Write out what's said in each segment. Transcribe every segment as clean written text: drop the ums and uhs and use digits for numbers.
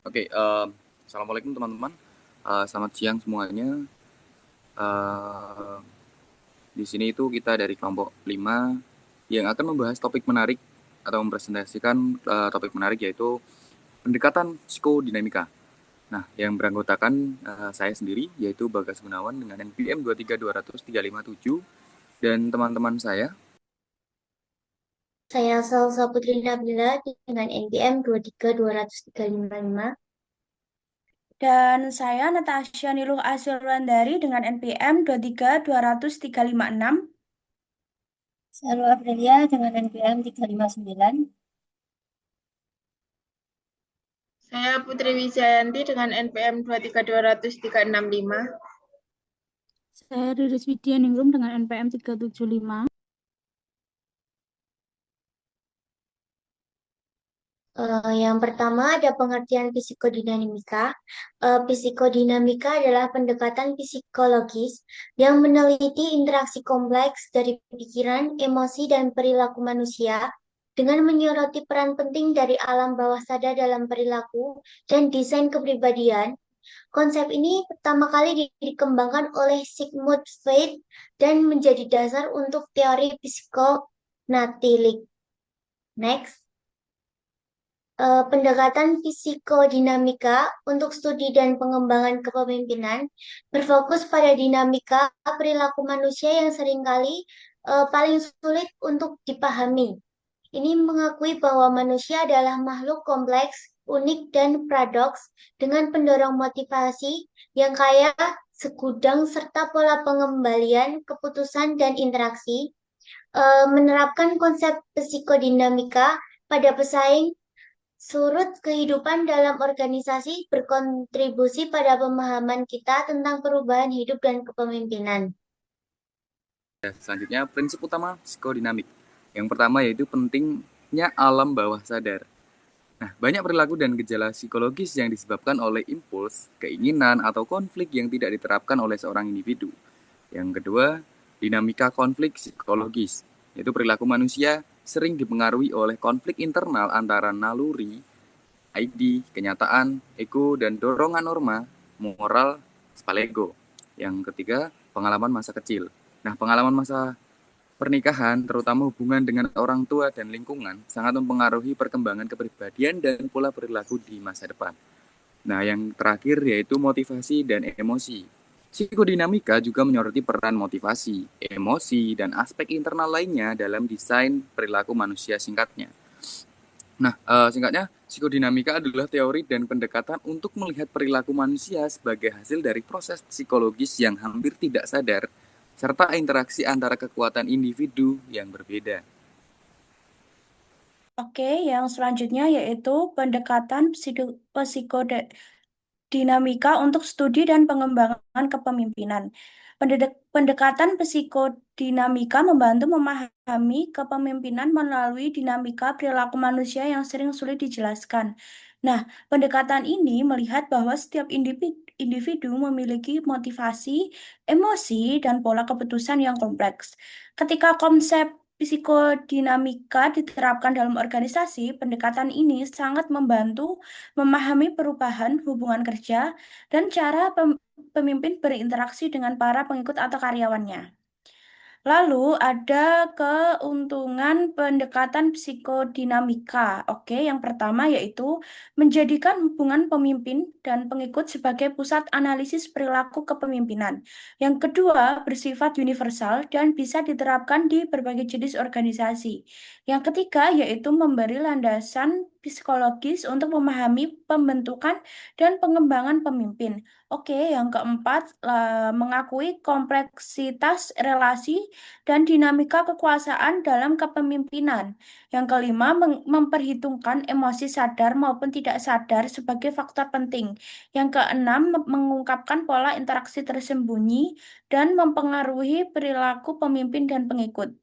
Oke, assalamualaikum teman-teman. Selamat siang semuanya. Eh, di sini itu kita dari kelompok 5 yang akan membahas topik menarik atau mempresentasikan topik menarik yaitu pendekatan psikodinamika. Nah, yang beranggotakan saya sendiri yaitu Bagas Gunawan dengan NPM 23200-357 dan teman-teman saya. Saya Salsa Putri Nabila dengan NPM 2320355. Dan saya Natasha Niluh Asilwandari dengan NPM 2320356. Saya Aprilia dengan NPM 359. Saya Putri Wijayanti dengan NPM 23200-365. Saya Riris Widyaningrum dengan NPM 375. Yang pertama ada pengertian psikodinamika. Psikodinamika adalah pendekatan psikologis yang meneliti interaksi kompleks dari pikiran, emosi, dan perilaku manusia dengan menyoroti peran penting dari alam bawah sadar dalam perilaku dan desain kepribadian. Konsep ini pertama kali dikembangkan oleh Sigmund Freud dan menjadi dasar untuk teori psikonalitik. Next. Pendekatan psikodinamika untuk studi dan pengembangan kepemimpinan berfokus pada dinamika perilaku manusia yang seringkali paling sulit untuk dipahami. Ini mengakui bahwa manusia adalah makhluk kompleks, unik, dan paradoks dengan pendorong motivasi yang kaya, segudang, serta pola pengembalian, keputusan, dan interaksi. Menerapkan konsep psikodinamika pada pesaing surut kehidupan dalam organisasi berkontribusi pada pemahaman kita tentang perubahan hidup dan kepemimpinan. Selanjutnya, prinsip utama psikodinamik. Yang pertama yaitu pentingnya alam bawah sadar. Nah, banyak perilaku dan gejala psikologis yang disebabkan oleh impuls, keinginan, atau konflik yang tidak diterapkan oleh seorang individu. Yang kedua, dinamika konflik psikologis, yaitu perilaku manusia sering dipengaruhi oleh konflik internal antara naluri, ID, kenyataan, ego, dan dorongan norma, moral, spalego. Yang ketiga, pengalaman masa kecil. Nah, pengalaman masa pernikahan, terutama hubungan dengan orang tua dan lingkungan, sangat mempengaruhi perkembangan kepribadian dan pola perilaku di masa depan. Nah, yang terakhir yaitu motivasi dan emosi. Psikodinamika juga menyoroti peran motivasi, emosi, dan aspek internal lainnya dalam desain perilaku manusia singkatnya. Nah, singkatnya, psikodinamika adalah teori dan pendekatan untuk melihat perilaku manusia sebagai hasil dari proses psikologis yang hampir tidak sadar serta interaksi antara kekuatan individu yang berbeda. Oke, yang selanjutnya yaitu pendekatan psikodinamika untuk studi dan pengembangan kepemimpinan. Pendekatan psikodinamika membantu memahami kepemimpinan melalui dinamika perilaku manusia yang sering sulit dijelaskan. Nah, pendekatan ini melihat bahwa setiap individu memiliki motivasi, emosi, dan pola keputusan yang kompleks. Ketika konsep psikodinamika diterapkan dalam organisasi, pendekatan ini sangat membantu memahami perubahan hubungan kerja dan cara pemimpin berinteraksi dengan para pengikut atau karyawannya. Lalu ada keuntungan pendekatan psikodinamika. Oke, yang pertama yaitu menjadikan hubungan pemimpin dan pengikut sebagai pusat analisis perilaku kepemimpinan. Yang kedua, bersifat universal dan bisa diterapkan di berbagai jenis organisasi. Yang ketiga yaitu memberi landasan psikologis untuk memahami pembentukan dan pengembangan pemimpin. Oke, yang keempat, mengakui kompleksitas relasi dan dinamika kekuasaan dalam kepemimpinan. Yang kelima, memperhitungkan emosi sadar maupun tidak sadar sebagai faktor penting. Yang keenam, mengungkapkan pola interaksi tersembunyi dan mempengaruhi perilaku pemimpin dan pengikut.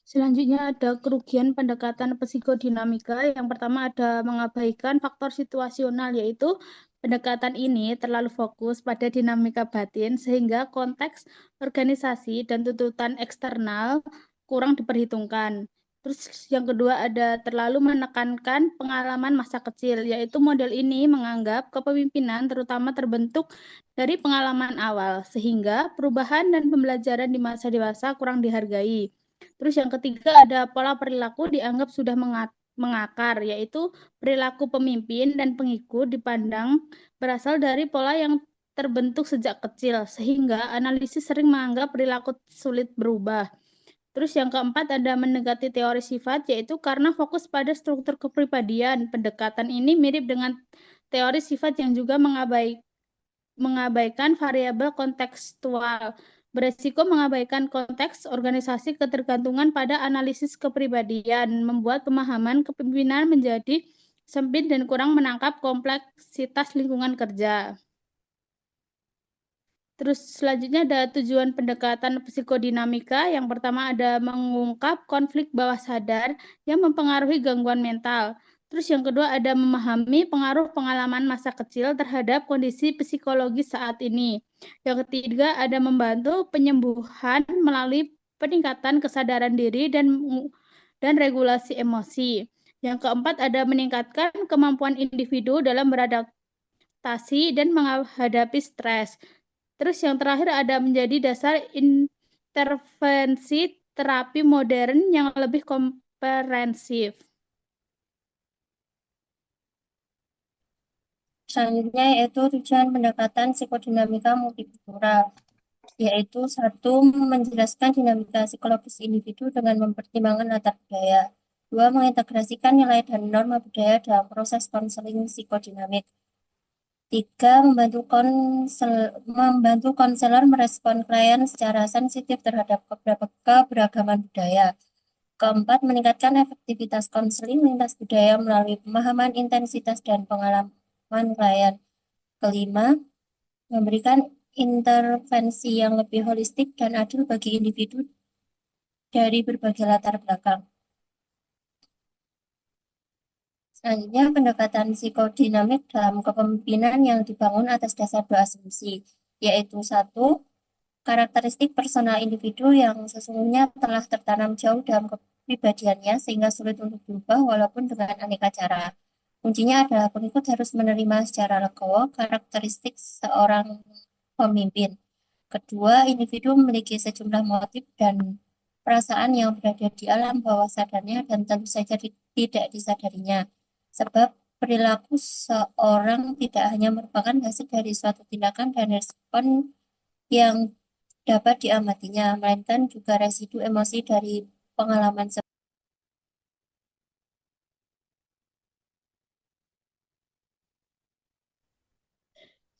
Selanjutnya ada kerugian pendekatan psikodinamika. Yang pertama ada mengabaikan faktor situasional, yaitu pendekatan ini terlalu fokus pada dinamika batin sehingga konteks organisasi dan tuntutan eksternal kurang diperhitungkan. Terus yang kedua ada terlalu menekankan pengalaman masa kecil, yaitu model ini menganggap kepemimpinan terutama terbentuk dari pengalaman awal, sehingga perubahan dan pembelajaran di masa dewasa kurang dihargai. Terus yang ketiga ada pola perilaku dianggap sudah mengakar, yaitu perilaku pemimpin dan pengikut dipandang berasal dari pola yang terbentuk sejak kecil, sehingga analisis sering menganggap perilaku sulit berubah. Terus yang keempat ada mendekati teori sifat, yaitu karena fokus pada struktur kepribadian. Pendekatan ini mirip dengan teori sifat yang juga mengabaikan variabel kontekstual. Beresiko mengabaikan konteks organisasi ketergantungan pada analisis kepribadian, membuat pemahaman kepemimpinan menjadi sempit dan kurang menangkap kompleksitas lingkungan kerja. Terus selanjutnya ada tujuan pendekatan psikodinamika. Yang pertama ada mengungkap konflik bawah sadar yang mempengaruhi gangguan mental. Terus yang kedua ada memahami pengaruh pengalaman masa kecil terhadap kondisi psikologis saat ini. Yang ketiga ada membantu penyembuhan melalui peningkatan kesadaran diri dan regulasi emosi. Yang keempat ada meningkatkan kemampuan individu dalam beradaptasi dan menghadapi stres. Terus yang terakhir ada menjadi dasar intervensi terapi modern yang lebih komprehensif. Selanjutnya yaitu tujuan pendekatan psikodinamika multikultural, yaitu satu, menjelaskan dinamika psikologis individu dengan mempertimbangkan latar budaya. Dua, mengintegrasikan nilai dan norma budaya dalam proses konseling psikodinamik. Tiga, membantu konselor merespon klien secara sensitif terhadap keberagaman budaya. Keempat, meningkatkan efektivitas konseling lintas budaya melalui pemahaman intensitas dan pengalaman klien. Kelima, memberikan intervensi yang lebih holistik dan adil bagi individu dari berbagai latar belakang. Selanjutnya, pendekatan psikodinamik dalam kepemimpinan yang dibangun atas dasar dua asumsi, yaitu satu, karakteristik personal individu yang sesungguhnya telah tertanam jauh dalam kepribadiannya sehingga sulit untuk berubah walaupun dengan aneka cara. Kuncinya adalah pengikut harus menerima secara legowo karakteristik seorang pemimpin. Kedua, individu memiliki sejumlah motif dan perasaan yang berada di alam bawah sadarnya dan tentu saja tidak disadarinya. Sebab perilaku seorang tidak hanya merupakan hasil dari suatu tindakan dan respon yang dapat diamatinya, melainkan juga residu emosi dari pengalaman sebelumnya.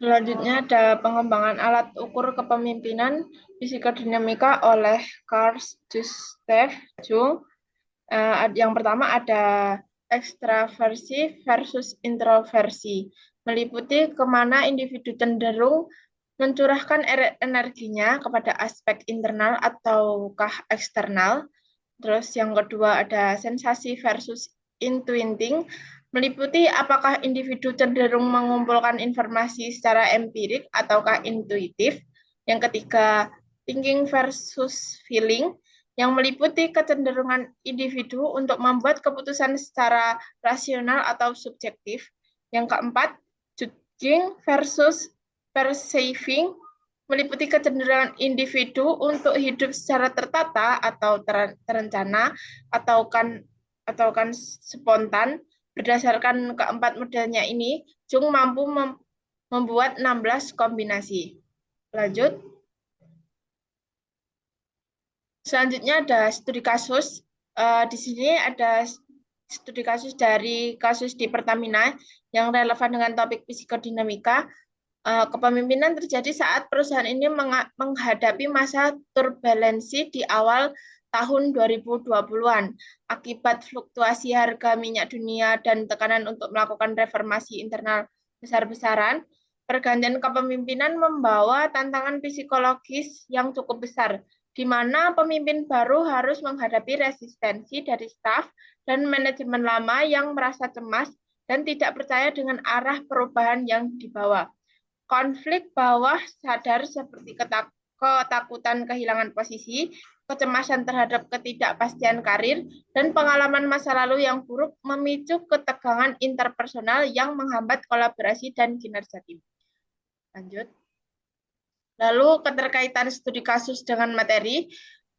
Selanjutnya ada pengembangan alat ukur kepemimpinan psikodinamika oleh Carl Gustav Jung. Yang pertama ada ekstraversi versus introversi, meliputi kemana individu cenderung mencurahkan energinya kepada aspek internal ataukah eksternal. Terus yang kedua ada sensasi versus intuiting, meliputi apakah individu cenderung mengumpulkan informasi secara empirik ataukah intuitif. Yang ketiga, thinking versus feeling, yang meliputi kecenderungan individu untuk membuat keputusan secara rasional atau subjektif. Yang keempat, judging versus perceiving, meliputi kecenderungan individu untuk hidup secara tertata atau terencana atau kan spontan. Berdasarkan keempat modelnya ini, Jung mampu membuat 16 kombinasi. Lanjut. Selanjutnya ada studi kasus. Di sini ada studi kasus dari kasus di Pertamina yang relevan dengan topik psikodinamika. Kepemimpinan terjadi saat perusahaan ini menghadapi masa turbulensi di awal tahun 2020-an akibat fluktuasi harga minyak dunia dan tekanan untuk melakukan reformasi internal besar-besaran. Pergantian kepemimpinan membawa tantangan psikologis yang cukup besar, di mana pemimpin baru harus menghadapi resistensi dari staf dan manajemen lama yang merasa cemas dan tidak percaya dengan arah perubahan yang dibawa. Konflik bawah sadar seperti ketakutan kehilangan posisi kecemasan terhadap ketidakpastian karir, dan pengalaman masa lalu yang buruk memicu ketegangan interpersonal yang menghambat kolaborasi dan kinerja tim. Lanjut. Lalu keterkaitan studi kasus dengan materi,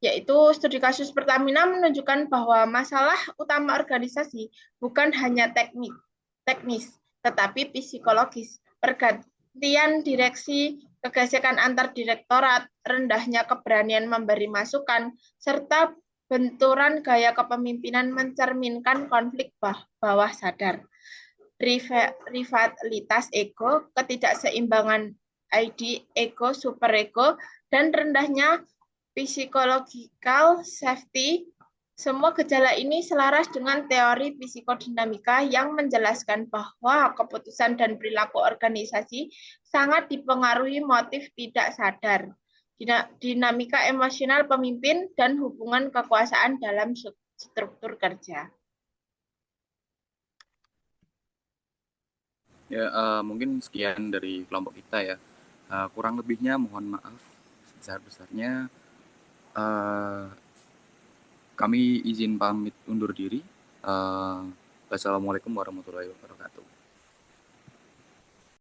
yaitu studi kasus Pertamina menunjukkan bahwa masalah utama organisasi bukan hanya teknis, tetapi psikologis. Pergantian direksi, kegesekan antar direktorat, rendahnya keberanian memberi masukan, serta benturan gaya kepemimpinan mencerminkan konflik bawah sadar. Rivalitas ego, ketidakseimbangan ID, ego, superego, dan rendahnya psychological safety. Semua gejala ini selaras dengan teori psikodinamika yang menjelaskan bahwa keputusan dan perilaku organisasi sangat dipengaruhi motif tidak sadar, dinamika emosional pemimpin, dan hubungan kekuasaan dalam struktur kerja. Ya, mungkin sekian dari kelompok kita ya. Kurang lebihnya mohon maaf sebesar-besarnya. Kami izin pamit undur diri. Wassalamualaikum warahmatullahi wabarakatuh.